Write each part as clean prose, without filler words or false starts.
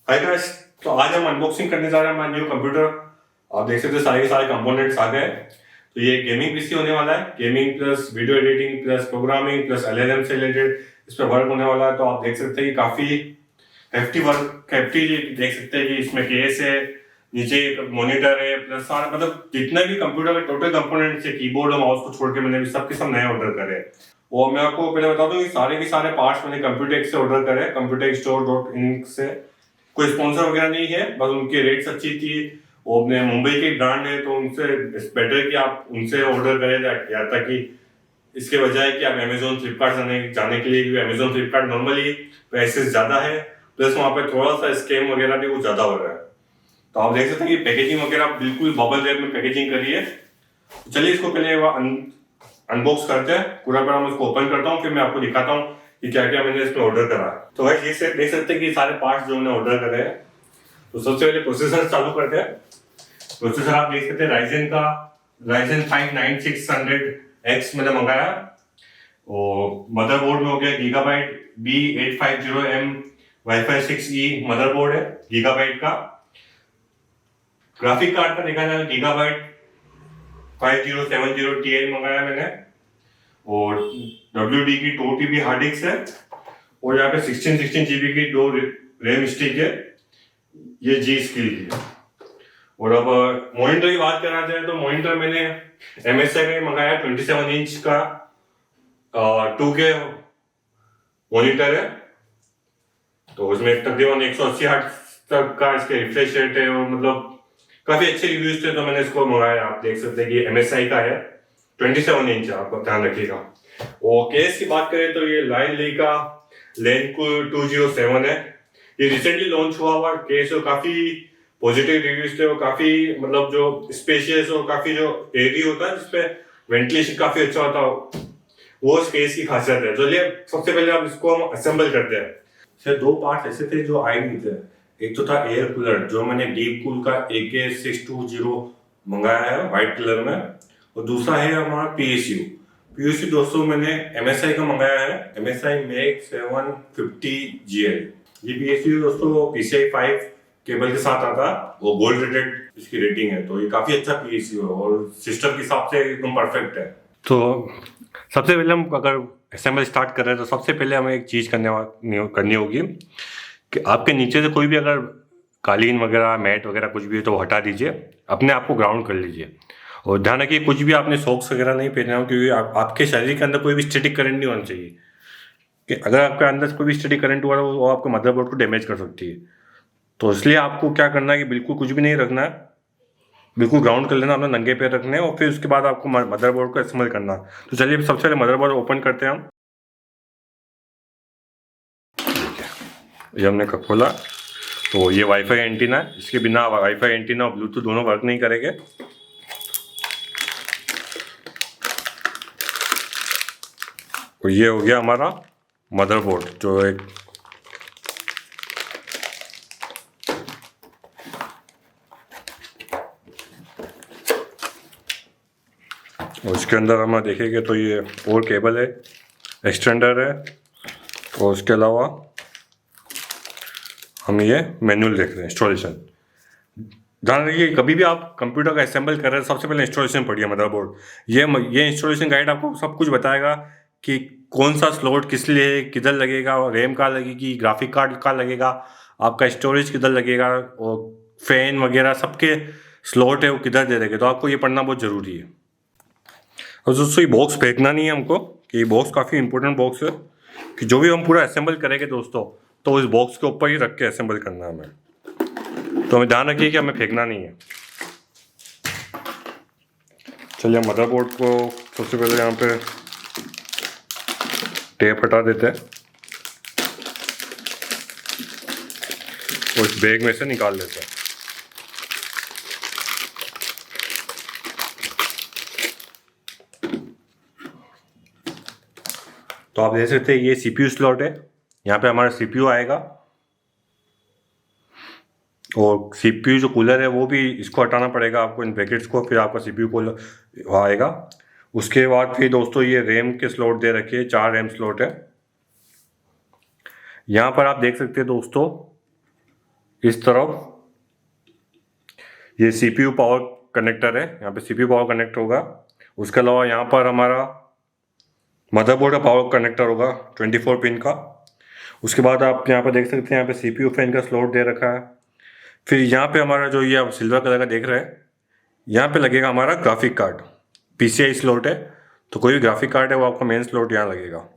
Hi guys, तो आज हम अनबॉक्सिंग करने जा रहे हैं हमारा न्यू कंप्यूटर। आप देख सकते हैं सारे के सारे कंपोनेंट्स आ गए। तो ये गेमिंग पीसी होने वाला है। Gaming plus video editing plus programming plus LLM से रिलेटेड इस पर वर्क होने वाला है। तो आप देख सकते हैं कि काफी हेफ्टी वर्क, हेफ्टी देख सकते हैं कि इसमें केस है, नीचे मॉनिटर है, प्लस सारा मतलब जितने भी कंप्यूटर के टोटल कंपोनेंट्स है, कीबोर्ड और माउस को छोड़ के मैंने सबके सब नए ऑर्डर करे हैं। और मैं आपको पहले बता दूं कि सारे के सारे पार्ट्स मैंने कंप्यूटेक्स से ऑर्डर करे, computex.in से। कोई स्पॉन्सर वगैरह नहीं है, बस उनकी रेट्स अच्छी थी। वो अपने मुंबई की ब्रांड है तो उनसे बेटर कि आप उनसे ऑर्डर करें या ताकि इसके बजाय कि आप अमेजोन फ्लिपकार्ट जाने के लिए, अमेजोन फ्लिपकार्ट नॉर्मली प्राइसेस ज्यादा है, प्लस वहाँ पे थोड़ा सा स्कैम वगैरह भी कुछ ज्यादा हो रहा है। तो आप देख सकते हैं कि पैकेजिंग वगैरह बिल्कुल बबल रैप में पैकेजिंग करी है। तो चलिए इसको पहले अनबॉक्स करते हैं, पूरा मैं इसको ओपन करता हूँ, फिर मैं आपको दिखाता हूँ कि क्या क्या मैंने इसमें ऑर्डर करा है। तो भाई ये देख सकते हैं कि सारे पार्ट्स जो मैंने ऑर्डर करे हैं। तो सबसे पहले प्रोसेसर चालू करते हैं। प्रोसेसर आप देख सकते हैं राइजन 5 9600X मैंने मंगाया। और मदरबोर्ड में हो गया gigabyte B850M wifi 6E motherboard है गीगाबाइट का। ग्राफिक कार्ड का देखा जाए गीगाबाइट 5070 Ti मंगाया मैंने। और WD की 2 TB हार्ड डिस्क है। और यहाँ पे 16 GB की 2 रैम स्टिक है, ये जी स्किल की है। और अब मॉनिटर की बात करना चाहे तो मॉनिटर मैंने MSI का मंगाया, 27 इंच का 2K मॉनिटर है। तो उसमें तकरीबन 180 हर्ट्ज तक का इसके रिफ्रेश रेट है और मतलब काफी अच्छे रिव्यूज थे, तो मैंने इसको मंगाया। आप देख सकते हैं कि MSI का है, 27 इंच, आपको ध्यान रखिएगा। और केस की बात करें तो ये लाइनली का लेनकूल 207 है। ये रिसेंटली लॉन्च हुआ केस और काफी पॉजिटिव रिव्यूज थे और काफी मतलब जो स्पेशियस और काफी जो एरी होता है जिसपे वेंटिलेशन काफी अच्छा होता है, वो इस केस की खासियत है। चलिए सबसे पहले आप इसको हम असेंबल करते हैं। सर दो पार्ट ऐसे थे जो आए नहीं थे। एक तो था एयर कूलर जो मैंने डीप कूल का AK620 मंगाया है व्हाइट कलर में, और दूसरा है हमारा PSU दोस्तों मैंने MSI का मंगाया है, MSI Mag 750GL। ये PSU दोस्तों PCI 5 केबल के साथ आता है, वो गोल्ड रेटेड इसकी रेटिंग है। तो ये काफी अच्छा PSU है और सिस्टम के हिसाब से एकदम परफेक्ट है। तो सबसे पहले हम अगर असेंबल स्टार्ट कर रहे हैं तो सबसे पहले हमें एक चीज करनी होगी कि आपके नीचे से कोई भी अगर कालीन वगैरह मैट वगैरह कुछ भी है तो वो हटा दीजिए, अपने आप को ग्राउंड कर लीजिए। और ध्यान रखिए कुछ भी आपने सॉक्स वगैरह नहीं पहने हो, क्योंकि आपके शरीर के अंदर कोई भी स्टैटिक करंट नहीं होना चाहिए। कि अगर आपके अंदर कोई भी स्टैटिक करंट हुआ तो वो आपके मदरबोर्ड को डैमेज कर सकती है। तो इसलिए आपको क्या करना है कि बिल्कुल कुछ भी नहीं रखना है, बिल्कुल ग्राउंड कर लेना, अपने नंगे पैर रखने हैं और फिर उसके बाद आपको मदरबोर्ड को असेंबल करना। तो चलिए सबसे पहले मदरबोर्ड ओपन करते हैं हम। ये हमने खोला तो ये वाईफाई एंटीना है, इसके बिना वाईफाई एंटीना और ब्लूटूथ दोनों वर्क नहीं करेंगे। और ये हो गया हमारा मदरबोर्ड जो एक और इसके अंदर हम देखेंगे तो ये और केबल है, एक्सटेंडर है, और उसके अलावा हम ये मैनुअल देख रहे हैं इंस्टॉलेशन। ध्यान रखिए कभी भी आप कंप्यूटर का असेंबल कर रहे हैं सबसे पहले इंस्टॉलेशन पढ़िए मदरबोर्ड। ये इंस्टॉलेशन गाइड आपको सब कुछ बताएगा कि कौन सा स्लॉट किस लिए है, किधर लगेगा, रैम कहाँ लगेगी, ग्राफिक कार्ड कहाँ लगेगा, आपका स्टोरेज किधर लगेगा, और फैन वगैरह सबके स्लॉट है वो किधर दे देंगे। तो आपको ये पढ़ना बहुत ज़रूरी है। और दोस्तों ये बॉक्स फेंकना नहीं है हमको, कि ये बॉक्स काफ़ी इंपॉर्टेंट बॉक्स है कि जो भी हम पूरा असेंबल करेंगे दोस्तों तो इस बॉक्स के ऊपर ही रख के असेंबल करना है हमें। तो हमें ध्यान रखिए कि हमें फेंकना नहीं है। चलिए मदरबोर्ड को सबसे पहले यहाँ पे टेप हटा देते हैं और इस बैग में से निकाल लेते हैं। तो आप देख सकते हैं ये CPU स्लॉट है, यहाँ पे हमारा CPU आएगा, और CPU जो कूलर है वो भी इसको हटाना पड़ेगा आपको, इन ब्रैकेट्स को, फिर आपका CPU कूलर आएगा। उसके बाद फिर दोस्तों ये रैम के स्लॉट दे रखे हैं, 4 रैम स्लॉट है। यहाँ पर आप देख सकते हैं दोस्तों इस तरफ ये CPU पावर कनेक्टर है, यहाँ पे CPU पावर कनेक्टर होगा। उसके अलावा यहाँ पर हमारा मदरबोर्ड का पावर कनेक्टर होगा 24 पिन का। उसके बाद आप यहाँ पर देख सकते हैं, यहाँ पे CPU फैन का स्लॉट दे रखा है। फिर यहाँ पे हमारा जो ये आप सिल्वर कलर का देख रहे हैं, यहाँ पे लगेगा हमारा ग्राफिक कार्ड। PCI स्लॉट है, तो कोई भी ग्राफिक कार्ड है वो आपका मेन स्लॉट यहाँ लगेगा।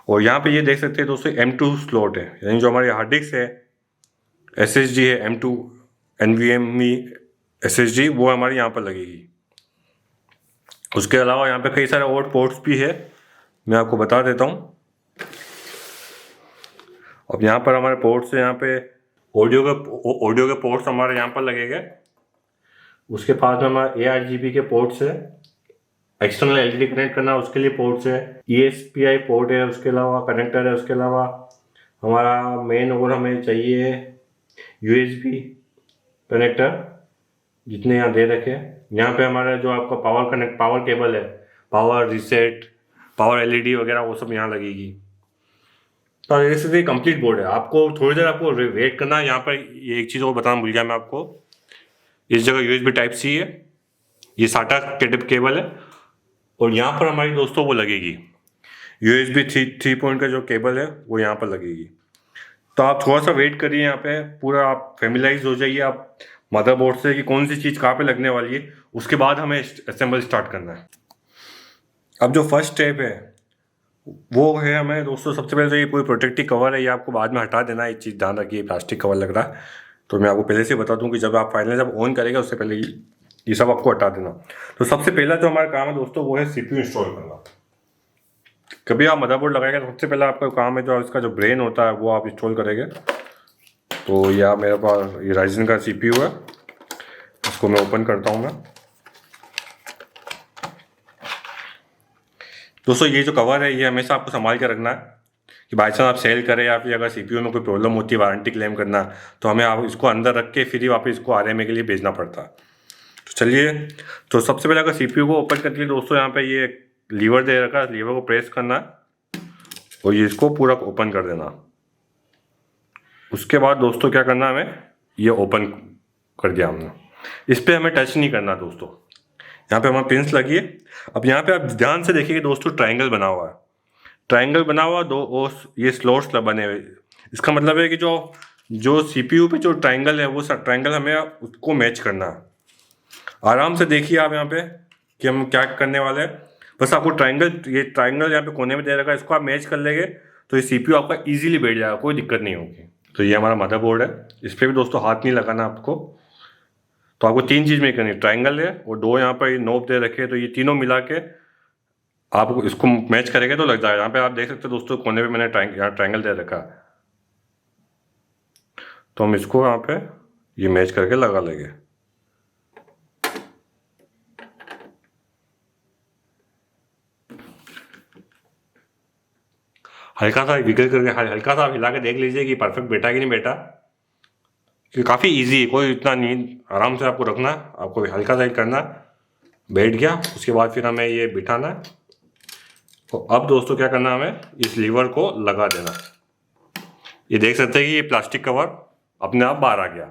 और यहाँ पे ये देख सकते हैं दोस्तों, M2 स्लॉट है, यानी जो हमारी हार्ड डिस्क है, SSD है M2 NVMe SSD, वो हमारी यहाँ पर लगेगी। उसके अलावा यहाँ पे कई सारे और पोर्ट्स भी है, मैं आपको बता देता हूँ। अब यहाँ पर हमारे पोर्ट्स है, यहाँ पे ऑडियो के पोर्ट्स हमारे यहाँ पर लगेंगे। उसके पास में हमारा ARGB के पोर्ट्स है, एक्सटर्नल LED कनेक्ट करना उसके लिए पोर्ट्स है, ESPI पोर्ट है, उसके अलावा कनेक्टर है। उसके अलावा हमारा मेन और हमें चाहिए USB कनेक्टर, जितने यहाँ दे रखे हैं। यहाँ पे हमारा जो आपका पावर केबल है, पावर रीसेट, पावर LED वगैरह, वो सब यहाँ लगेगी। तो ये कंप्लीट बोर्ड है। आपको थोड़ी देर आपको वेट करना है। यहाँ पर ये एक चीज़ और बताना भूल गया मैं आपको, इस जगह USB Type-C है, ये SATA केबल है। और यहाँ पर हमारी दोस्तों वो लगेगी USB 3 पॉइंट का जो केबल है, वो यहाँ पर लगेगी। तो आप थोड़ा सा वेट करिए, यहाँ पे पूरा आप फेमिलाइज हो जाइए आप मदरबोर्ड से कि कौन सी चीज़ कहाँ पे लगने वाली है। उसके बाद हमें असेंबल स्टार्ट करना है। अब जो फर्स्ट स्टेप है वो है हमें दोस्तों, सबसे पहले तो ये पूरी प्रोटेक्टिव कवर है, ये आपको बाद में हटा देना है। एक चीज़ ध्यान रखिए, प्लास्टिक कवर लग रहा है, तो मैं आपको पहले से बता दूं कि जब आप फाइनल जब ऑन करेगा उससे पहले ये सब आपको हटा देना। तो सबसे पहला जो हमारा काम है दोस्तों, वो है CPU इंस्टॉल करना। कभी आप मदरबोर्ड लगाएंगे तो सबसे पहले आपका काम है जो इसका जो ब्रेन होता है वो आप इंस्टॉल करेंगे। तो यह मेरे पास ये राइजन का CPU है, इसको मैं ओपन करता हूँ मैं। दोस्तों ये जो कवर है ये हमेशा आपको संभाल के रखना है कि बाई चांस आप सेल करें या फिर अगर CPU में कोई प्रॉब्लम होती है, वारंटी क्लेम करना, तो हमें आप इसको अंदर रख के फिर ही वापस इसको RMA के लिए भेजना पड़ता है। तो चलिए, तो सबसे पहले अगर CPU को ओपन करने के लिए दोस्तों यहाँ पे ये लीवर दे रखा है, लीवर को प्रेस करना है और ये इसको पूरा ओपन कर देना। उसके बाद दोस्तों क्या करना है, हमें ये ओपन कर दिया हमने। इस पर हमें टच नहीं करना दोस्तों, यहाँ पे हमारे पिंस लगी है। अब यहाँ पे आप ध्यान से देखिए दोस्तों, ट्रायंगल बना हुआ है, ट्रायंगल बना हुआ दो और ये स्लॉट्स बने हुए। इसका मतलब है कि जो CPU पे जो ट्रायंगल है वो ट्रायंगल हमें उसको मैच करना है। आराम से देखिए आप यहाँ पे कि हम क्या करने वाले हैं। बस आपको ये ट्रायंगल यहाँ पे कोने में दे रखा है, इसको आप मैच कर लेंगे तो ये CPU आपका इजीली बैठ जाएगा, कोई दिक्कत नहीं होगी। तो ये हमारा मदरबोर्ड है, इस पर भी दोस्तों हाथ नहीं लगाना आपको। तो आपको 3 चीज़ में करनी है, ट्रायंगल है और 2 यहाँ पर नोब दे रखे हैं, तो ये तीनों मिला के आप इसको मैच करेंगे तो लग जाएगा। यहाँ पे आप देख सकते हैं दोस्तों, कोने पे मैंने यहाँ ट्रायंगल दे रखा है, तो हम इसको यहाँ पे ये मैच करके लगा लेंगे। हल्का सा विगल करके हल्का सा हिला के देख लीजिए कि परफेक्ट बैठा कि नहीं बैठा, क्योंकि काफ़ी इजी है, कोई इतना नहीं, आराम से आपको रखना है, आपको हल्का सा करना, बैठ गया। उसके बाद फिर हमें ये बिठाना है। तो अब दोस्तों क्या करना है, हमें इस लीवर को लगा देना। ये देख सकते हैं कि ये प्लास्टिक कवर अपने आप बाहर आ गया।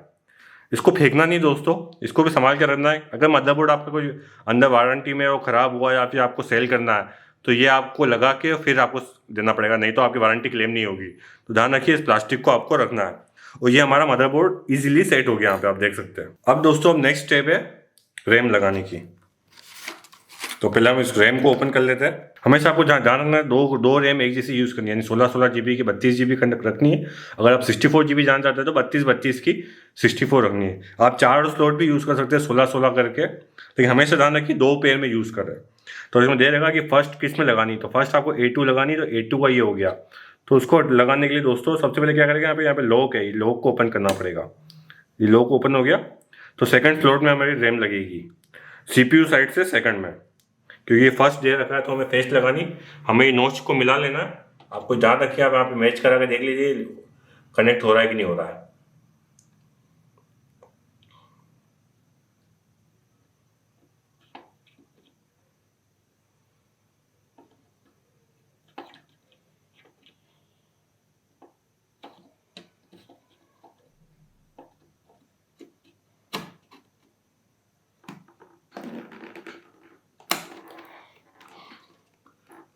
इसको फेंकना नहीं दोस्तों, इसको भी संभाल के रखना है। अगर मदरबोर्ड आपका कोई अंदर वारंटी में वो ख़राब हुआ या फिर आपको सेल करना है तो ये आपको लगा के फिर आपको देना पड़ेगा, नहीं तो आपकी वारंटी क्लेम नहीं होगी। तो ध्यान रखिए, इस प्लास्टिक को आपको रखना है। और ये हमारा मदरबोर्ड इजीली सेट हो गया, यहाँ पे आप देख सकते हैं। अब दोस्तों अब नेक्स्ट स्टेप है रैम लगाने की। तो पहले हम इस रैम को ओपन कर लेते हैं। हमेशा आपको ध्यान रखना है, दो रैम एक जैसी यूज़ करनी है, यानी 16 GB की 32 GB रखनी है। अगर आप 64 GB जाना चाहते हैं तो 32 की 64 रखनी है। आप 4 स्लॉट भी यूज़ कर सकते हैं 16 करके, लेकिन हमेशा ध्यान रखिए 2 पेयर में यूज़ कर रहे हैं। तो इसमें दे रहेगा कि फर्स्ट किस में लगानी, तो फर्स्ट आपको A2 लगानी, तो A2 का ये हो गया। तो उसको लगाने के लिए दोस्तों सबसे पहले क्या करेंगे, यहाँ पे लॉक है, लॉक को ओपन करना पड़ेगा। ये लॉक ओपन हो गया तो सेकंड स्लॉट में हमारी रैम लगेगी, CPU साइड से सेकंड में, क्योंकि ये फर्स्ट दे रखा है तो हमें फेस लगानी, हमें नोच को मिला लेना है। आपको ध्यान रखिए, आप यहाँ पे मैच करा के देख लीजिए कनेक्ट हो रहा है कि नहीं हो रहा है।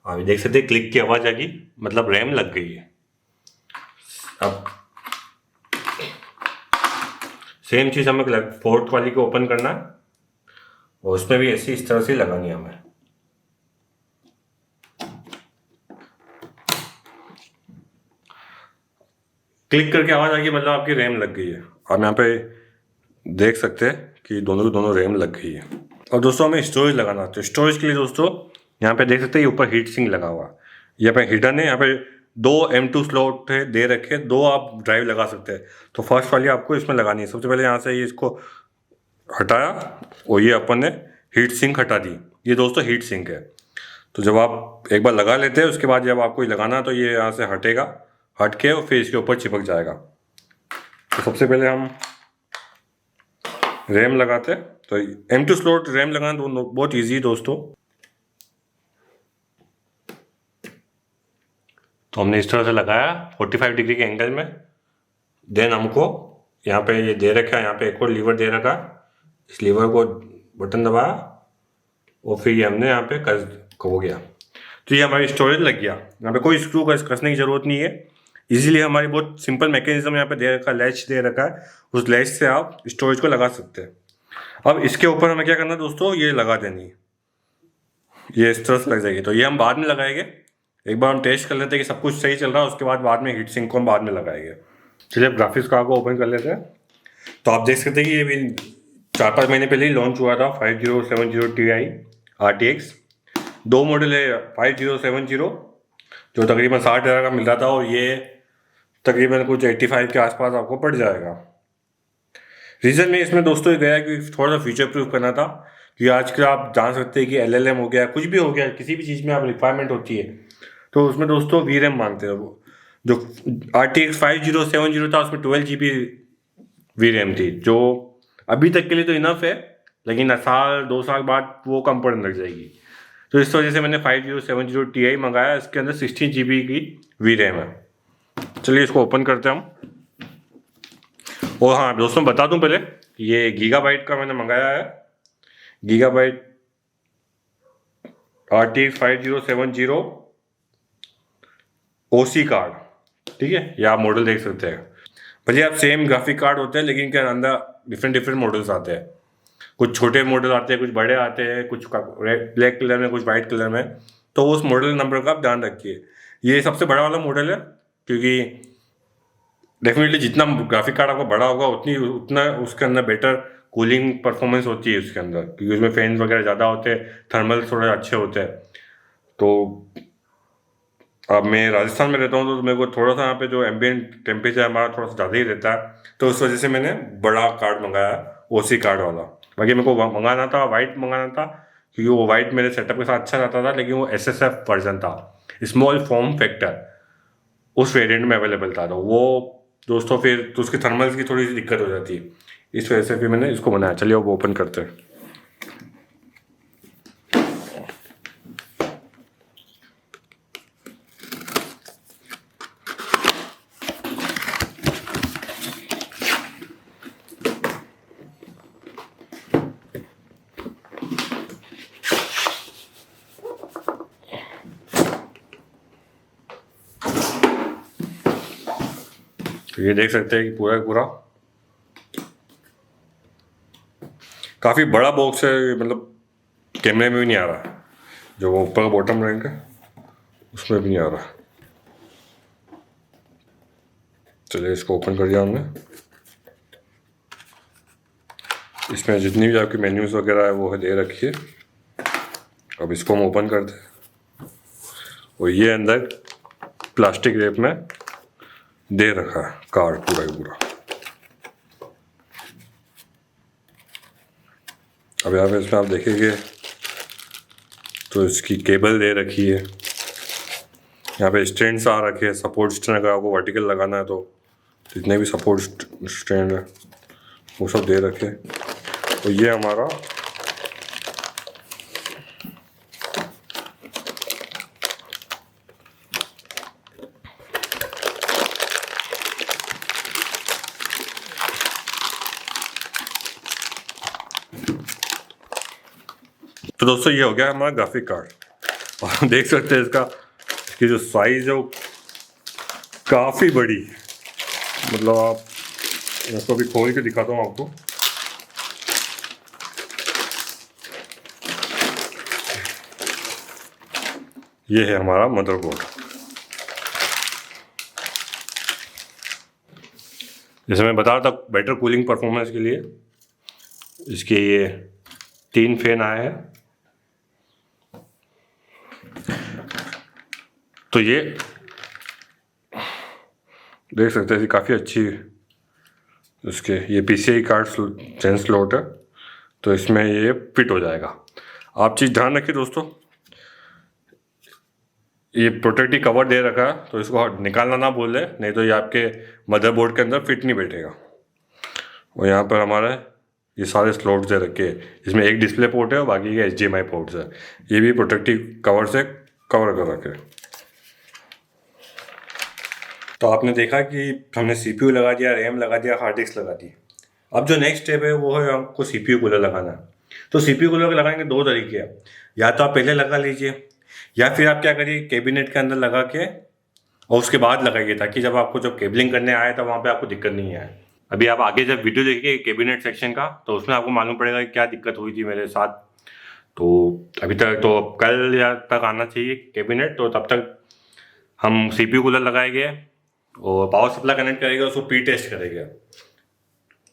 अभी देख सकते हैं क्लिक की आवाज़ आ गई, मतलब रैम लग गई है। अब सेम चीज़ हमें फोर्थ वाली को ओपन करना है और उसमें भी ऐसी इस तरह से लगानी है हमें। क्लिक करके आवाज़ आ गई, मतलब आपकी रैम लग गई है। आप यहाँ पे देख सकते हैं कि दोनों की दोनों रैम लग गई है। और दोस्तों हमें स्टोरेज लगाना है, तो स्टोरेज के लिए दोस्तों यहाँ पे देख सकते हैं ये ऊपर हीट सिंक लगा हुआ है। यहाँ पे हिडन है, यहाँ पे 2 M2 स्लॉट है दे रखे, 2 आप ड्राइव लगा सकते हैं। तो फर्स्ट वाली आपको इसमें लगानी है। सबसे पहले यहाँ से ये इसको हटाया और ये अपन ने हीट सिंक हटा दी। ये दोस्तों हीट सिंक है। तो जब आप एक बार लगा लेते हैं उसके बाद जब आपको ये लगाना तो ये यहाँ से हटेगा, हट के और फिर इसके ऊपर चिपक जाएगा। तो सबसे पहले हम रैम लगाते हैं। तो M2 स्लॉट रैम लगाना तो बहुत ईजी है दोस्तों। तो हमने इस तरह से लगाया 45 डिग्री के एंगल में। देन हमको यहाँ पे ये दे रखा है, यहाँ पे एक और लीवर दे रखा। इस लीवर को बटन दबाया और फिर ये हमने यहाँ पे हो गया। तो ये हमारी स्टोरेज लग गया। यहाँ पे कोई स्क्रू कसने की ज़रूरत नहीं है। इजीली हमारी बहुत सिंपल मैकेनिज्म यहाँ पे दे रखा, लैच दे रखा है। उस लैच से आप स्टोरेज को लगा सकते हैं। अब इसके ऊपर हमें क्या करना है दोस्तों, ये लगा देनी है। ये इस तरह से लग जाएगी। तो ये हम बाद में लगाएंगे। एक बार हम टेस्ट कर लेते हैं कि सब कुछ सही चल रहा है, उसके बाद में हीट सिंक को हम बाद में लगाएंगे। चलिए अब ग्राफिक्स कार्ड को ओपन कर लेते हैं। तो आप देख सकते हैं कि ये भी 4-5 महीने पहले ही लॉन्च हुआ था 5070 Ti RTX। 2 मॉडल है 5070 जो तकरीबन 60,000 का मिल रहा था और ये तकरीबन कुछ 85 के आसपास आपको पड़ जाएगा। रीज़न में इसमें दोस्तों ये गया कि थोड़ा सा फ्यूचर प्रूफ करना था कि आजकल आप जान सकते हैं कि LLM हो गया, कुछ भी हो गया, किसी भी चीज़ में आप रिक्वायरमेंट होती है तो उसमें दोस्तों VRAM मांगते हैं। वो जो RTX 5070 था उसमें 12 GB VRAM थी, जो अभी तक के लिए तो इनफ है, लेकिन साल 2 साल बाद वो कम पड़ने लग जाएगी। तो इस वजह से मैंने 5070 Ti मंगाया। इसके अंदर 16 GB की VRAM है। चलिए इसको ओपन करते हैं हम। और हाँ दोस्तों बता दूं पहले, ये गीगाबाइट का मैंने मंगाया है। गीगाबाइट RTX 5070 OC कार्ड, ठीक है। ये आप मॉडल देख सकते हैं। भले आप सेम ग्राफिक कार्ड होते हैं लेकिन क्या अंदर डिफरेंट मॉडल्स आते हैं। कुछ छोटे मॉडल आते हैं, कुछ बड़े आते हैं, कुछ ब्लैक कलर में, कुछ वाइट कलर में। तो उस मॉडल नंबर का आप ध्यान रखिए। ये सबसे बड़ा वाला मॉडल है, क्योंकि डेफिनेटली जितना ग्राफिक कार्ड आपका बड़ा होगा उतना उसके अंदर बेटर कूलिंग परफॉर्मेंस होती है उसके अंदर, क्योंकि उसमें फैन वगैरह ज़्यादा होते हैं, थर्मल थोड़े अच्छे होते हैं। तो अब मैं राजस्थान में रहता हूँ तो मेरे को थोड़ा सा यहाँ पे जो एम्बियंट टेम्परेचर हमारा थोड़ा सा ज़्यादा ही रहता है, तो उस वजह से मैंने बड़ा कार्ड मंगाया, OC कार्ड वाला। बाकी मेरे को मंगाना था वाइट मंगाना था, क्योंकि वो वाइट मेरे सेटअप के साथ अच्छा रहता था, लेकिन वो SSF वर्जन था, स्मॉल फॉर्म फैक्टर, उस वेरिएंट में अवेलेबल था। तो वो दोस्तों फिर तो उसकी थर्मल्स की थोड़ी सी दिक्कत हो जाती है, इस वजह से फिर मैंने इसको बनाया। चलिए अब ओपन करते हैं। तो ये देख सकते हैं कि पूरा काफ़ी बड़ा बॉक्स है, मतलब कैमरे में भी नहीं आ रहा, जो वो ऊपर बॉटम रैंक है उसमें भी नहीं आ रहा। चलिए इसको ओपन कर दिया हमने। इसमें जितनी भी आपकी मेन्यूज़ वगैरह है वो दे रखी है। अब इसको हम ओपन करते हैं और ये अंदर प्लास्टिक रैप में दे रखा है कार्ड पूरा। अब यहाँ पे इसमें आप देखेंगे तो इसकी केबल दे रखी है, यहाँ पे स्टैंड्स आ रखे हैं, सपोर्ट स्टैंड अगर आपको वर्टिकल लगाना है तो जितने भी सपोर्ट स्टैंड है वो सब दे रखे हैं। तो ये हमारा तो दोस्तों ये हो गया हमारा ग्राफिक कार्ड। और देख सकते हैं इसकी जो साइज़ है वो काफ़ी बड़ी, मतलब आप इसको भी खोल के दिखाता हूँ आपको। ये है हमारा मदरबोर्ड। जैसे मैं बता रहा था, बेटर कूलिंग परफॉर्मेंस के लिए इसके ये 3 फैन आए हैं। तो ये देख सकते हैं, काफ़ी अच्छी इसके ये PCI कार्ड चेन स्लॉट है, तो इसमें ये फिट हो जाएगा। आप चीज़ ध्यान रखिए दोस्तों, ये प्रोटेक्टिव कवर दे रखा है, तो इसको निकालना ना भूलें, नहीं तो ये आपके मदरबोर्ड के अंदर फिट नहीं बैठेगा। और यहाँ पर हमारा ये सारे स्लॉट्स दे रखे हैं, इसमें एक डिस्प्ले पोर्ट है और बाकी के HDMI पोर्ट्स है। ये भी प्रोटेक्टिव कवर से कवर कर रखे। तो आपने देखा कि हमने CPU लगा दिया, रैम लगा दिया, हार्ड डिस्क लगा दी। अब जो नेक्स्ट स्टेप है वो है आपको CPU कूलर लगाना है। तो CPU कूलर लगाने के 2 तरीके हैं, या तो आप पहले लगा लीजिए, या फिर आप क्या करिए कैबिनेट के अंदर लगा के और उसके बाद लगाइए, ताकि जब आपको जब केबलिंग करने आए तो वहाँ पे आपको दिक्कत नहीं आए। अभी आप आगे जब वीडियो देखिए कैबिनेट सेक्शन का, तो उसमें आपको मालूम पड़ेगा कि क्या दिक्कत हुई थी मेरे साथ। तो अभी तक तो कल या तक आना चाहिए कैबिनेट, तो तब तक हम CPU कूलर लगाएंगे और पावर सप्लाई कनेक्ट करेंगे, उसको प्री टेस्ट करेंगे।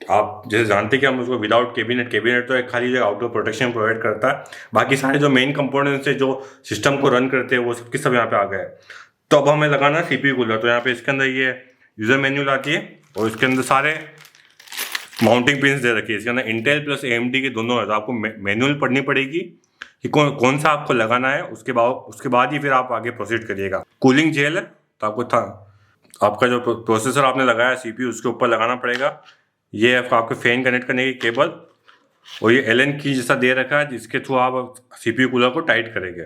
आप जैसे जानते हैं कि हम उसको विदाउट कैबिनेट तो एक खाली जो आउटडोर प्रोटेक्शन प्रोवाइड करता है, बाकी सारे जो मेन कंपोनेंट्स है जो सिस्टम को रन करते हैं वो सब सब यहाँ पे आ गए। तो अब हमें लगाना है CPU कूलर। तो यहाँ पे इसके अंदर ये यूज़र मैन्यूल आती है और इसके अंदर सारे माउंटिंग पिन्स दे रखी है। इसके अंदर इंटेल प्लस AMD के दोनों है, तो आपको मैनुअल पढ़नी पड़ेगी कि कौन सा आपको लगाना है। उसके बाद ही फिर आप आगे प्रोसीड करिएगा। कूलिंग जेल है, तो आपको आपका जो प्रोसेसर आपने लगाया CPU उसके ऊपर लगाना पड़ेगा। ये है आपके फैन कनेक्ट करने की केबल, और ये Allen की जैसा दे रखा है जिसके थ्रू आप CPU कूलर को टाइट करेंगे।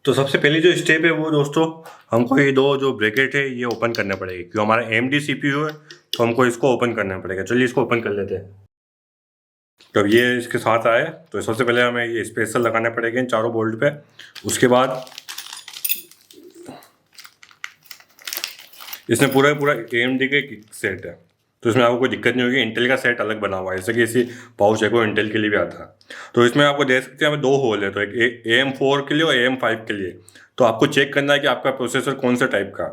तो सबसे पहली जो स्टेप है वो दोस्तों, हमको ये 2 जो ब्रैकेट है ये ओपन करने पड़ेगी, क्योंकि हमारा AMD CPU है तो हमको इसको ओपन करना पड़ेगा। चलिए इसको ओपन कर लेते हैं। तो ये इसके साथ आए, तो सबसे पहले हमें ये स्पेसर लगाने पड़ेंगे इन चारों बोल्ट पे। उसके बाद इसमें पूरा AMD के सेट है, तो इसमें आपको कोई दिक्कत नहीं होगी। इंटेल का सेट अलग बना हुआ है, जैसे कि इसी पाउच है को इंटेल के लिए भी आता है। तो इसमें आपको देख सकते हैं हमें 2 होल है, तो एक AM4 के लिए और AM5 के लिए। तो आपको चेक करना है कि आपका प्रोसेसर कौन सा टाइप का।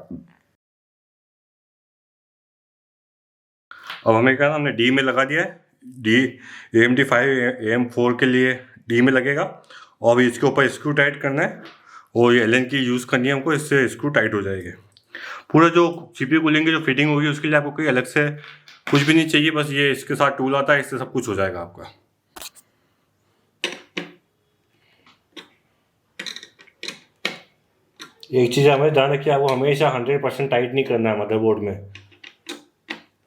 अब हमें क्या, हमने D में लगा दिया है। D AMD5 AM4 के लिए D में लगेगा, और अभी इसके ऊपर स्क्रू टाइट करना है, और ये Allen की यूज़ करनी है हमको, इससे स्क्रू टाइट हो जाएगी। पूरा जो CPU कूलिंग की जो फिटिंग होगी उसके लिए आपको कोई अलग से कुछ भी नहीं चाहिए, बस ये इसके साथ टूल आता है, इससे सब कुछ हो जाएगा आपका। एक चीज़ हमें ध्यान रखिए, आपको हमेशा 100% टाइट नहीं करना है मदरबोर्ड में।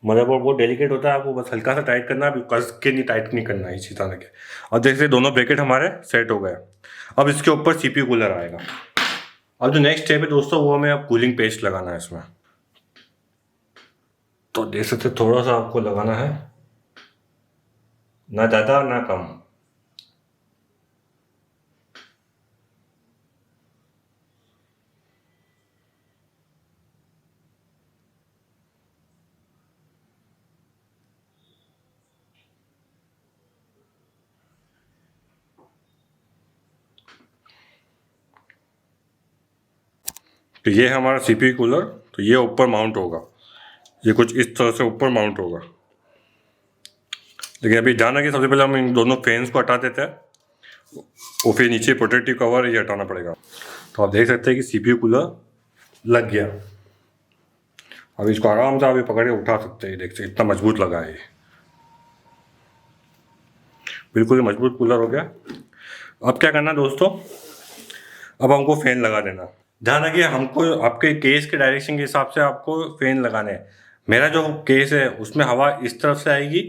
मदरबोर्ड बहुत डेलिकेट होता है, आपको बस हल्का सा टाइट करना है, कस के नहीं टाइट नहीं करना है, इसी तरह के। और जैसे दोनों ब्रैकेट हमारे सेट हो गए, अब इसके ऊपर CPU कूलर आएगा। अब जो नेक्स्ट स्टेप है दोस्तों, वो हमें अब कूलिंग पेस्ट लगाना है इसमें। तो देख सकते थोड़ा सा आपको लगाना है, ना ज़्यादा ना कम। तो ये है हमारा CPU कूलर। तो ये ऊपर माउंट होगा, ये कुछ इस तरह से ऊपर माउंट होगा। लेकिन अभी ध्यान रखिए, सबसे पहले हम इन दोनों फैंस को हटा देते हैं, और फिर नीचे प्रोटेक्टिव कवर ये हटाना पड़ेगा। तो आप देख सकते हैं कि CPU कूलर लग गया। अब इसको आराम से आप पकड़ के उठा सकते हैं, देखते इतना मजबूत लगा है ये, बिल्कुल मजबूत कूलर हो गया। अब क्या करना दोस्तों, अब हमको फैन लगा देना। ध्यान रखिए, हमको आपके केस के डायरेक्शन के हिसाब से आपको फैन लगाने हैं। मेरा जो केस है उसमें हवा इस तरफ से आएगी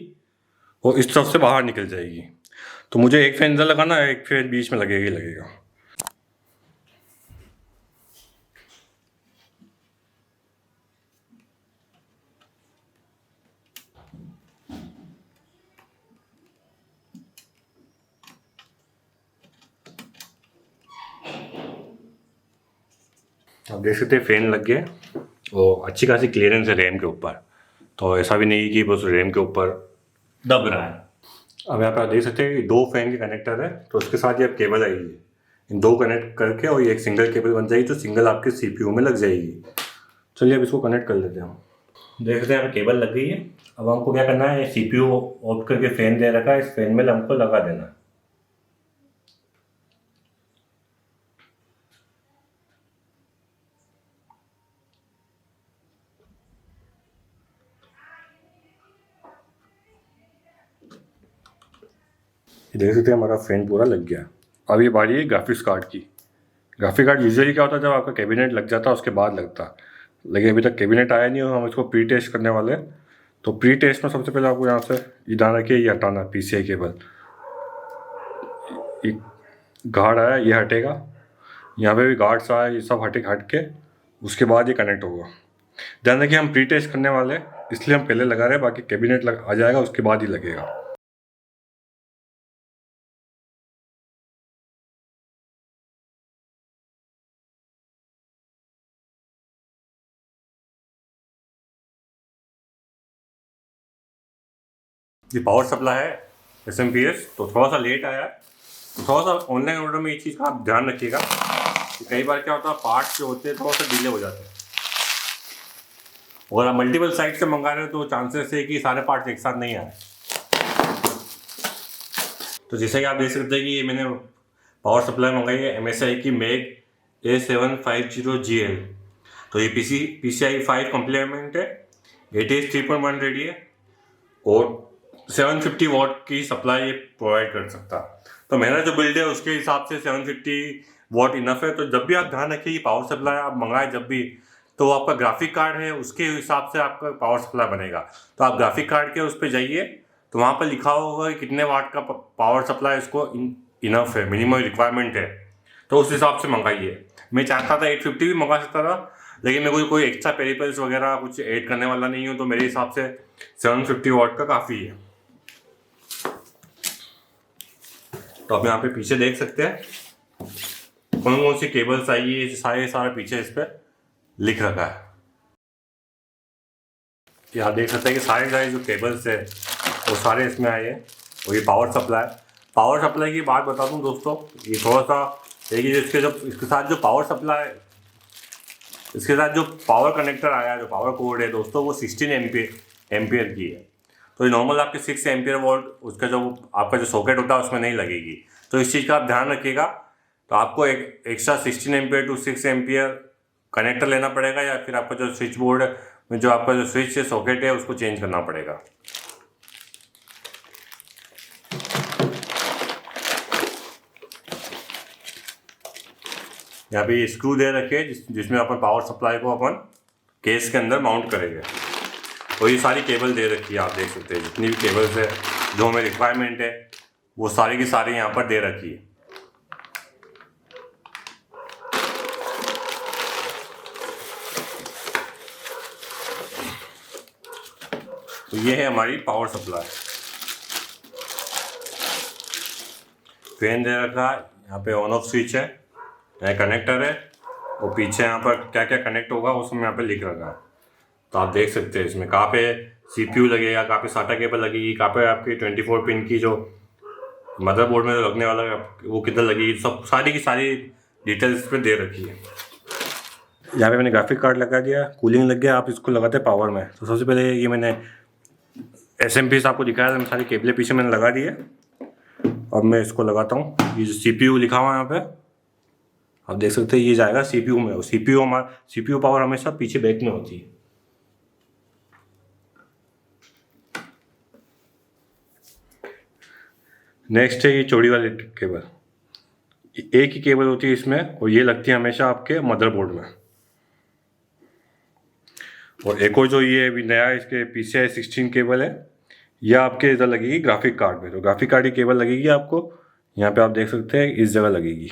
और इस तरफ से बाहर निकल जाएगी, तो मुझे एक फैन इधर लगाना है, एक फैन बीच में लगेगा ही लगेगा। आप देख सकते हैं फैन लग गया और अच्छी खासी क्लियरेंस है रैम के ऊपर, तो ऐसा भी नहीं कि बस रैम के ऊपर दब रहा है। अब यहाँ पर आप देख सकते हैं कि 2 फैन के कनेक्टर है, तो उसके साथ ये अब केबल आएगी, इन 2 कनेक्ट करके और ये एक सिंगल केबल बन जाएगी जो सिंगल आपके CPU में लग जाएगी। चलिए अब इसको कनेक्ट कर लेते हैं हम। देख सकते हैं यहाँ पर केबल लग गई है। अब हमको क्या करना है, CPU ऑफ करके फैन दे रखा है, इस फैन में हमको लगा देना है। देख सकते हैं हमारा फैन पूरा लग गया। अब ये बारी है ग्राफिक्स कार्ड की। ग्राफिक कार्ड यूजुअली क्या होता है, जब आपका कैबिनेट लग जाता है उसके बाद लगता है, लेकिन अभी तक कैबिनेट आया नहीं और हम इसको प्री टेस्ट करने वाले हैं। तो प्री टेस्ट में सबसे पहले आपको यहाँ से ये ध्यान रखिए, ये हटाना PCI केबल, ये गार्ड आया ये हटेगा, यहाँ पे भी गार्ड्स आया, ये सब हट के उसके बाद ये कनेक्ट होगा। ध्यान रखिए हम प्री टेस्ट करने वाले हैं, इसलिए हम पहले लगा रहे हैं, बाकी कैबिनेट आ जाएगा उसके बाद ही लगेगा। ये पावर सप्लाई है SMPS, तो थोड़ा सा लेट आया है, तो थोड़ा सा ऑनलाइन ऑर्डर में ये चीज़ का आप ध्यान रखिएगा कि कई बार क्या होता है पार्ट्स जो होते हैं थोड़ा सा डिले हो जाते हैं। अगर आप मल्टीपल साइट से मंगा रहे हो तो चांसेस है कि सारे पार्ट्स एक साथ नहीं आए। तो जैसे कि आप देख सकते हैं कि ये मैंने पावर सप्लाई मंगाई है MSI की MEG A750GL। तो ये PCI 5 कॉम्प्लीमेंट है, ATX 3.1 रेडी है और 750 वॉट की सप्लाई ये प्रोवाइड कर सकता है। तो मेरा जो बिल्ड है उसके हिसाब से 750 वॉट इनफ है। तो जब भी आप ध्यान रखिए कि पावर सप्लाई आप मंगाए जब भी, तो आपका ग्राफिक कार्ड है उसके हिसाब से आपका पावर सप्लाई बनेगा। तो आप ग्राफिक कार्ड के उस पर जाइए, तो वहाँ पर लिखा होगा कि कितने वाट का पावर सप्लाई इसको इनफ है, मिनिमम रिक्वायरमेंट है, तो उस हिसाब से मंगाइए। मैं चाहता था 850 भी मंगा सकता था, लेकिन मैं कोई एक्स्ट्रा पेरिपेल्स वगैरह कुछ ऐड करने वाला नहीं हूँ, तो मेरे हिसाब से 750 वॉट का काफ़ी है। तो आप यहाँ पे पीछे देख सकते हैं कौन कौन सी केबल्स आई है, सारे पीछे इस पर लिख रखा है। यहाँ देख सकते हैं कि सारे जो केबल्स है वो सारे इसमें आए हैं। और ये पावर सप्लाई की बात बता दूं दोस्तों, ये थोड़ा सा देखिए, इसके साथ जो पावर कनेक्टर आया है, जो पावर कोड है दोस्तों, वो 16 एम्पियर की है। तो ये नॉर्मल आपके 6 एम्पियर वोल्ट उसका जो आपका जो सॉकेट होता है उसमें नहीं लगेगी, तो इस चीज़ का आप ध्यान रखिएगा। तो आपको एक extra 16 ampere to 6 ampere connector लेना पड़ेगा, या फिर आपका जो स्विच बोर्ड में जो आपका जो स्विच है सॉकेट है उसको चेंज करना पड़ेगा। यहाँ पे ये स्क्रू दे रखे जिसमें अपन पावर सप्लाई को अपन केस के अंदर माउंट करेंगे। और ये सारी केबल दे रखी है, आप देख सकते हैं जितनी भी केबल्स है जो हमें रिक्वायरमेंट है वो सारी की सारी यहाँ पर दे रखी है। तो ये है हमारी पावर सप्लाई। फैन दे रखा है, यहाँ पे ऑन ऑफ स्विच है, यहाँ कनेक्टर है, और पीछे यहाँ पर क्या क्या कनेक्ट होगा वो सब यहाँ पे लिख रखा है। तो आप देख सकते हैं इसमें कहाँ पे CPU लगेगा, कहाँ पे SATA केबल लगेगी, कहाँ पे आपकी 24 पिन की जो मदरबोर्ड में लगने वाला वो किधर लगेगी, सब सारी की सारी डिटेल्स पे दे रखी है। यहाँ पे मैंने ग्राफिक कार्ड लगा दिया, कूलिंग लग गया, आप इसको लगाते हैं पावर में। तो सबसे पहले ये मैंने SMP आपको दिखाया था, सारी केबलें पीछे मैंने लगा दी है। अब मैं इसको लगाता हूँ, ये जो CPU लिखा हुआ है यहाँ पे आप देख सकते हैं, ये जाएगा CPU में। CPU पावर हमेशा पीछे बैक में होती है। नेक्स्ट है ये चौड़ी वाली केबल, एक ही केबल होती है इसमें, और ये लगती है हमेशा आपके मदरबोर्ड में। और एक और जो ये अभी नया इसके PCI 16 केबल है, यह आपके इधर लगेगी ग्राफिक कार्ड में। तो ग्राफिक कार्ड की केबल लगेगी आपको यहाँ पे, आप देख सकते हैं इस जगह लगेगी।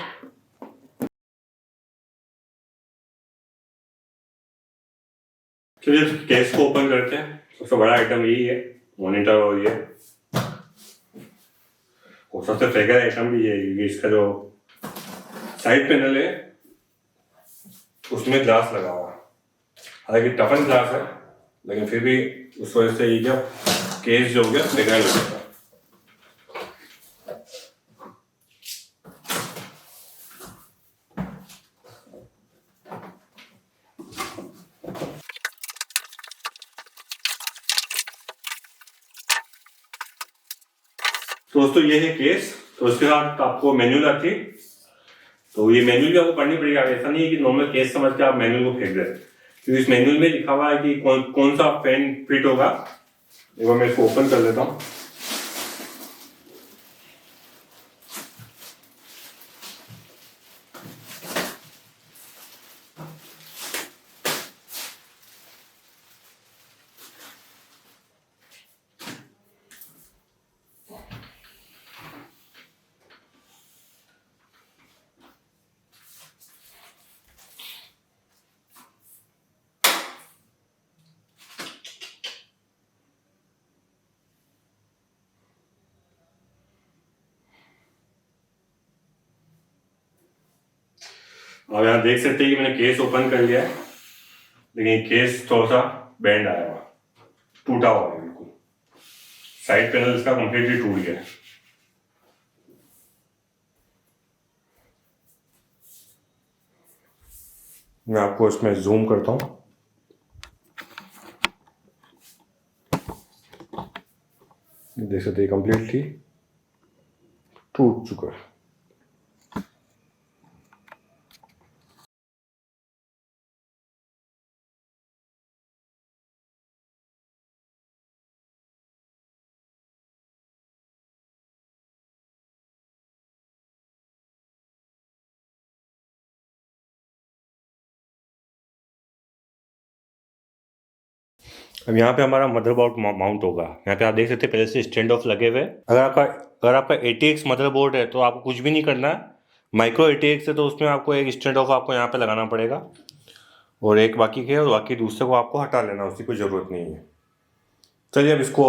चलिए केस को ओपन करते हैं। सबसे बड़ा आइटम यही है, मॉनिटर, और ये और सबसे फ्रेगर आइटम भी ये इसका जो साइड पैनल है, उसमें ग्लास लगा हुआ, हालांकि टफन ग्लास है, लेकिन फिर भी उस वजह से ये क्या केस जो हो गया बेकार हो जाता है। तो दोस्तों ये है केस, तो उसके साथ आपको मैनुअल आती है, तो ये मैनुअल भी आपको पढ़नी पड़ेगी। ऐसा नहीं है कि नॉर्मल केस समझ के आप मैनुअल को फेंक दें, क्योंकि इस मैनुअल में लिखा हुआ है कि कौन सा फैन फिट होगा। एक बार मैं इसको ओपन कर लेता हूँ। अब यहाँ देख सकते हैं कि मैंने केस ओपन कर लिया है, लेकिन केस थोड़ा सा बैंड आया हुआ, टूटा हुआ है बिल्कुल। साइड पैनल इसका कंप्लीटली टूट गया है। मैं आपको इसमें जूम करता हूँ। देख सकते हैं कंप्लीटली टूट चुका है। अब यहाँ पे हमारा मदरबोर्ड माउंट होगा। यहाँ पे आप देख सकते हैं पहले से स्टैंड ऑफ लगे हुए। अगर आपका ATX मदरबोर्ड है तो आपको कुछ भी नहीं करना है। माइक्रो ATX है तो उसमें आपको एक स्टैंड ऑफ आपको यहाँ पे लगाना पड़ेगा, और एक बाकी के और बाकी दूसरे को आपको हटा लेना, उसकी कोई ज़रूरत नहीं है। चलिए अब इसको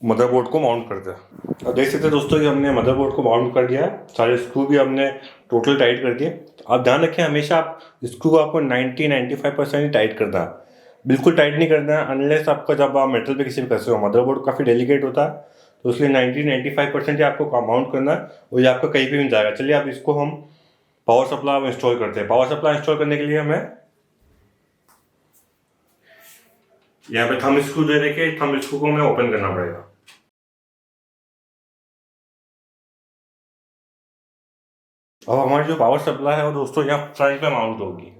मदरबोर्ड को माउंट करते हैं। अब देख सकते हैं दोस्तों कि हमने मदरबोर्ड को माउंट कर दिया है। सारे स्क्रू भी हमने टोटल टाइट कर दिए। आप ध्यान रखें, हमेशा आप स्क्रू को आपको 90-95% ही टाइट करना है, बिल्कुल टाइट नहीं करना है अनलेस आपका जब आप मेटल पे किसी भी कसे हो। मदरबोर्ड काफ़ी डेलिकेट होता है, तो इसलिए 90-95% ही आपको माउंट करना है, और ये आपका कहीं भी नहीं जाएगा। चलिए अब इसको हम पावर सप्लाई इंस्टॉल करते हैं। पावर सप्लाई इंस्टॉल करने के लिए हमें यहाँ पे थंब स्क्रू दे रखे, थंब स्क्रू को हमें ओपन करना पड़ेगा। अब हमारी जो पावर सप्लाई है वो दोस्तों यहाँ फ्रंट पे माउंट होगी।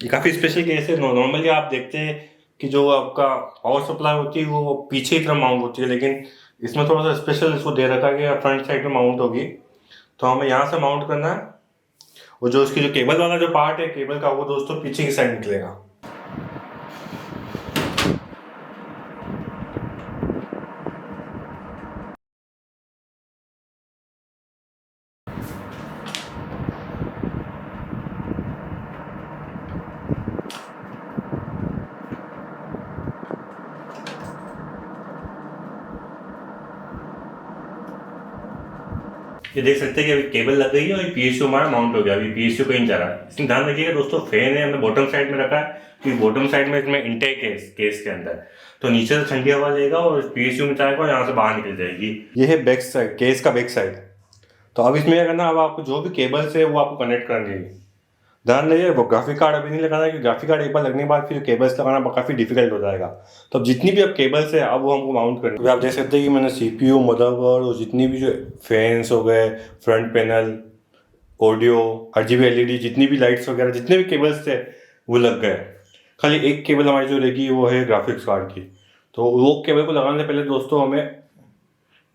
ये काफ़ी स्पेशल केस है। नॉर्मली आप देखते हैं कि जो आपका पावर सप्लाई होती है वो पीछे की तरफ माउंट होती है, लेकिन इसमें थोड़ा सा स्पेशल इसको दे रखा है कि फ्रंट साइड में माउंट होगी। तो हमें यहाँ से माउंट करना है, और जो उसकी जो केबल वाला जो पार्ट है केबल का, वो दोस्तों पीछे की साइड निकलेगा। ये देख सकते हैं कि अभी केबल लग गई है और PSU हमारा माउंट हो गया। अभी PSU कहीं जा रहा है। इसमें ध्यान रखिएगा दोस्तों, फैन है हमने बॉटम साइड में रखा है, क्योंकि बॉटम साइड में इसमें इंटेक है केस के अंदर, तो नीचे से ठंडी हवा लेगा और PSU में जाएगा और यहाँ से बाहर निकल जाएगी। ये है बैक साइड, केस का बैक साइड। तो अब इसमें क्या करना, अब आपको जो भी केबल्स है वो आपको कनेक्ट करनी है। ध्यान रखिए, वो ग्राफिक कार्ड अभी नहीं लगाना है, क्योंकि ग्राफिक कार्ड एक बार लगने के बाद फिर केबल्स लगाना काफ़ी डिफिकल्ट हो जाएगा। तो अब जितनी भी अब केबल्स है अब वो हमको माउंट करनी है। आप देख सकते हैं कि मैंने CPU, मदरबोर्ड और जितनी भी जो फैंस हो गए, front panel, audio, RGB LED, जितनी भी लाइट्स वगैरह, जितने भी केबल्स थे वो लग गए। खाली एक केबल हमारी जो रहेगी वो है ग्राफिक्स कार्ड की। तो वो केबल को लगाने से पहले दोस्तों हमें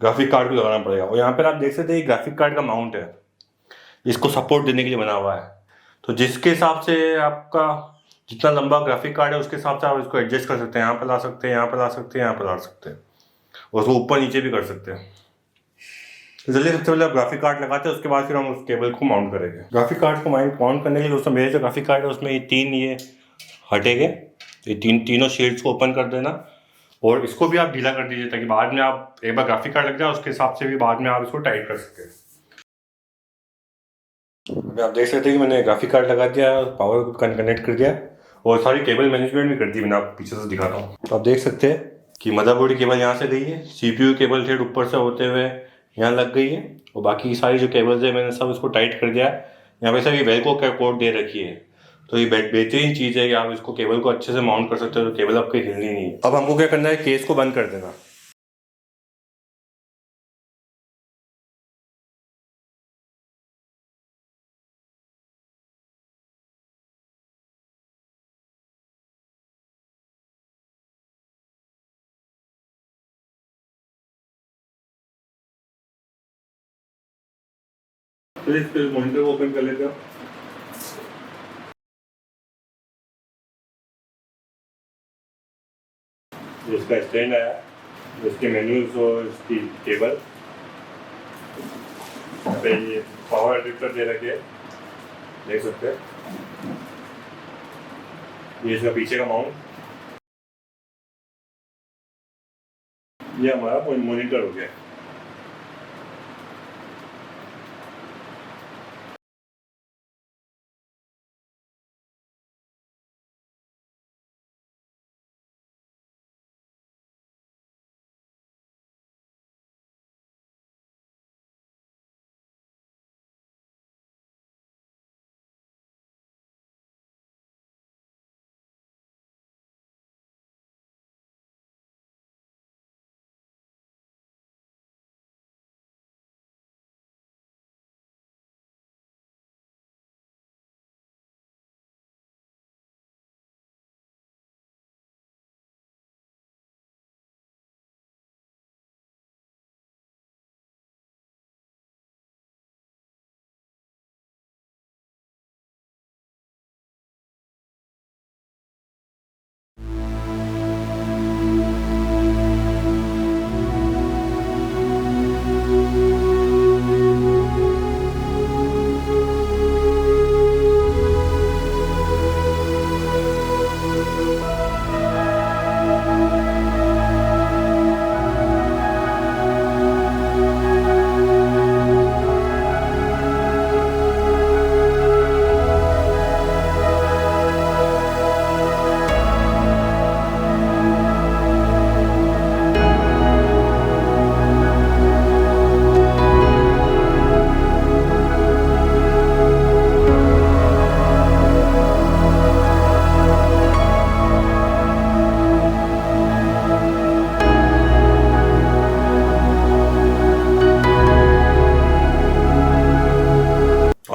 ग्राफिक कार्ड को लगाना पड़ेगा। और यहाँ पर आप देख सकते हैं ग्राफिक कार्ड का माउंट है, इसको सपोर्ट देने के लिए बना हुआ है। तो जिसके हिसाब से आपका जितना लंबा ग्राफिक कार्ड है उसके हिसाब से आप इसको एडजस्ट कर सकते हैं। यहाँ पर ला सकते हैं, यहाँ पर ला सकते हैं, यहाँ पर ला सकते हैं, और उसको ऊपर नीचे भी कर सकते हैं। तो चलिए सबसे पहले आप ग्राफिक कार्ड लगाते हैं, उसके बाद फिर हम उस केबल को माउंट करेंगे। ग्राफिक कार्ड को माउंट करने के लिए दोस्तों मेरे जो ग्राफिक कार्ड है उसमें ये हटेंगे। ये तीनों शेड्स को ओपन कर देना, और इसको भी आप ढीला कर दीजिए, ताकि बाद में आप एक बार ग्राफिक कार्ड लग जाए उसके हिसाब से भी बाद में आप इसको टाइट कर सकते हैं। अभी आप देख सकते हैं कि मैंने ग्राफिक कार्ड लगा दिया, पावर कनेक्ट कर दिया और सारी केबल मैनेजमेंट भी कर दी मैंने। आप पीछे से दिखाता हूँ, तो आप देख सकते हैं कि मदरबोर्ड की केबल यहाँ से गई है, CPU केबल थ्रेड ऊपर से होते हुए यहाँ लग गई है और बाकी सारी जो केबल्स है मैंने सब इसको टाइट कर दिया है। यहाँ पे सर ये वेल्को का कोड दे रखी है, तो ये बेहतरीन चीज़ है कि आप इसको केबल को अच्छे से माउंट कर सकते हो, तो केबल आपकी हिलनी नहीं है। अब हमको क्या करना है, केस को बंद कर देना। तो इस मॉनिटर को ओपन कर लेते हो। इसका स्टैंड आया, इसके मेन्यूज और इसकी केबल, यहाँ पे ये पावर एडिटर दे रखे, देख सकते हैं। ये इसका पीछे का माउंट, ये हमारा मॉनिटर हो गया।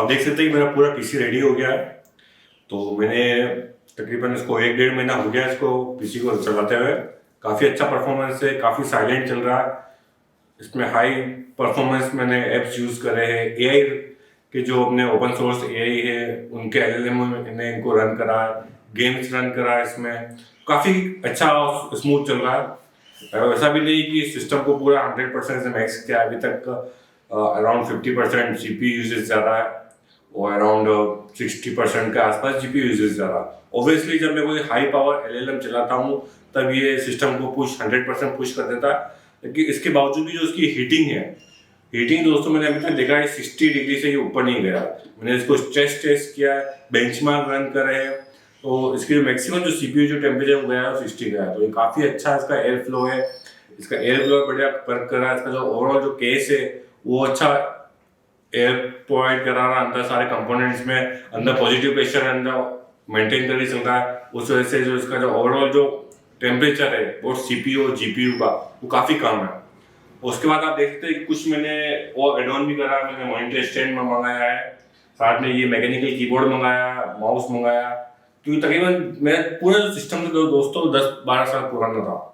देख सकते हैं कि मेरा पूरा पीसी रेडी हो गया है। तो मैंने तकरीबन इसको 1-1.5 महीना हो गया इसको पीसी को चलाते हुए। काफ़ी अच्छा परफॉर्मेंस है, काफ़ी साइलेंट चल रहा है। इसमें हाई परफॉर्मेंस मैंने ऐप्स यूज़ करे हैं, AI के जो अपने ओपन सोर्स AI है उनके LLM ने इनको रन करा, गेम्स रन करा, इसमें काफ़ी अच्छा स्मूथ चल रहा है। ऐसा भी नहीं कि सिस्टम को पूरा 100% से मैक्स किया, अभी तक अराउंड 50% CPU यूजेज ज़्यादा है और अराउंड 60% के आसपास GPU यूजेज ज़्यादा। ऑब्वियसली जब मैं कोई हाई पावर LLM चलाता हूँ तब ये सिस्टम को 100% पुश कर देता है, लेकिन इसके बावजूद भी जो इसकी हीटिंग दोस्तों मैंने अभी तक देखा है 60 डिग्री से ही ऊपर नहीं गया। मैंने इसको स्ट्रेस टेस्ट किया है, बेंचमार्क रन करे हैं, तो इसकी जो मैक्सिमम जो CPU जो टेम्परेचर गया है 60 गया है। तो ये काफ़ी अच्छा इसका एयर फ्लो है, इसका एयर फ्लो बढ़िया वर्क कर रहा है। इसका जो ओवरऑल जो केस है वो अच्छा एयर प्रोवाइड करा रहा है अंदर सारे कंपोनेंट्स में, अंदर पॉजिटिव प्रेशर अंदर मेंटेन करके चल रहा है। उस वजह से जो इसका जो ओवरऑल जो टेम्परेचर है वो CPU और GPU का वो काफ़ी कम है। उसके बाद आप देखते हैं कि कुछ मैंने और एड ऑन भी करा। मैंने मॉनिटर स्टैंड में मंगाया है, साथ में ये मैकेनिकल कीबोर्ड मंगाया, माउस मंगाया, क्योंकि तकरीबन मेरा पूरा जो सिस्टम था दोस्तों 10-12 साल पुराना था।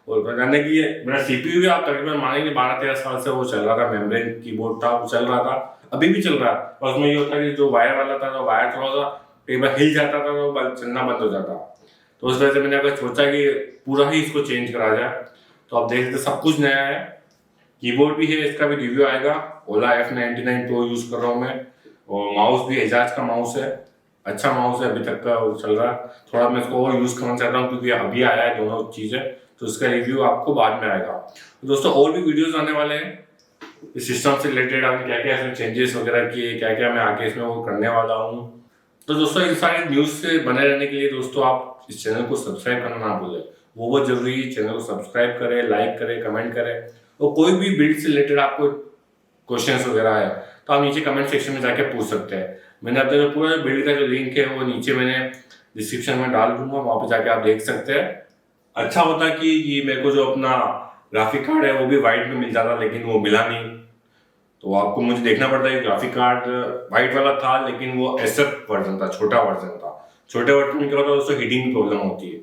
और कहने की मेरा CPU भी आप तकरीबन मानेंगे 12-13 साल से वो चल रहा था, मेम्ब्रेन कीबोर्ड था वो चल रहा था, अभी भी चल रहा है। और उसमें ये होता है कि जो वायर वाला था तो वायर थोड़ा सा कई बार हिल जाता था तो चलना बंद हो जाता। तो उस वजह से मैंने अगर सोचा कि पूरा ही इसको चेंज करा जाए। तो आप देख सकते सब कुछ नया है, कीबोर्ड भी है, इसका भी रिव्यू आएगा। ओला F99 Pro यूज कर रहा हूँ मैं, और माउस भी एजाज का माउस है, अच्छा माउस है, अभी तक का वो चल रहा है। थोड़ा मैं इसको और यूज करना चाहता हूँ क्योंकि अभी आया है दोनों चीजें, तो इसका रिव्यू आपको बाद में आएगा। तो दोस्तों और भी वीडियोस आने वाले हैं, इस सिस्टम से रिलेटेड आपने क्या क्या इसमें चेंजेस वगैरह किए, क्या क्या मैं आगे इसमें वो करने वाला हूँ। तो दोस्तों इन सारी न्यूज़ से बने रहने के लिए दोस्तों आप इस चैनल को सब्सक्राइब करना ना भूलें, वो बहुत जरूरी है। चैनल को सब्सक्राइब करें, लाइक करें, कमेंट करें, और कोई भी बिल्ड से रिलेटेड आपको क्वेश्चंस वगैरह है तो आप नीचे कमेंट सेक्शन में जाके पूछ सकते हैं। मैंने अपने जो पूरा बिल्ड का जो लिंक है वो नीचे मैंने डिस्क्रिप्शन में डाल दूंगा, वहाँ पे जाके आप देख सकते हैं। अच्छा होता कि ये मेरे को जो अपना ग्राफिक कार्ड है वो भी वाइट में मिल जाता, लेकिन वो मिला नहीं, तो आपको मुझे देखना पड़ता है। ग्राफिक कार्ड वाइट वाला था लेकिन वो एसएफ वर्जन था, छोटा वर्जन था। छोटे वर्जन में क्या होता है दोस्तों, हीटिंग की प्रॉब्लम होती है,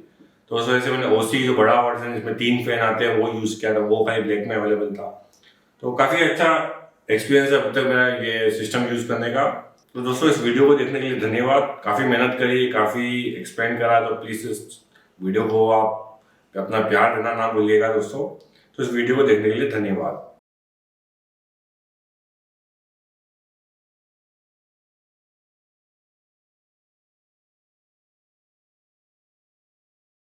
तो उस वजह से मैंने ओसी जो बड़ा वर्जन जिसमें 3 फैन आते हैं वो यूज़ किया था, वो खाली ब्लैक में अवेलेबल था। तो काफ़ी अच्छा एक्सपीरियंस है अब तक मेरा ये सिस्टम यूज़ करने का। तो दोस्तों इस वीडियो को देखने के लिए धन्यवाद। काफ़ी मेहनत करी, काफ़ी एक्सप्लेन करा, तो प्लीज़ इस वीडियो को आप अपना प्यार देना ना भूलिएगा दोस्तों। तो इस वीडियो को देखने के लिए धन्यवाद।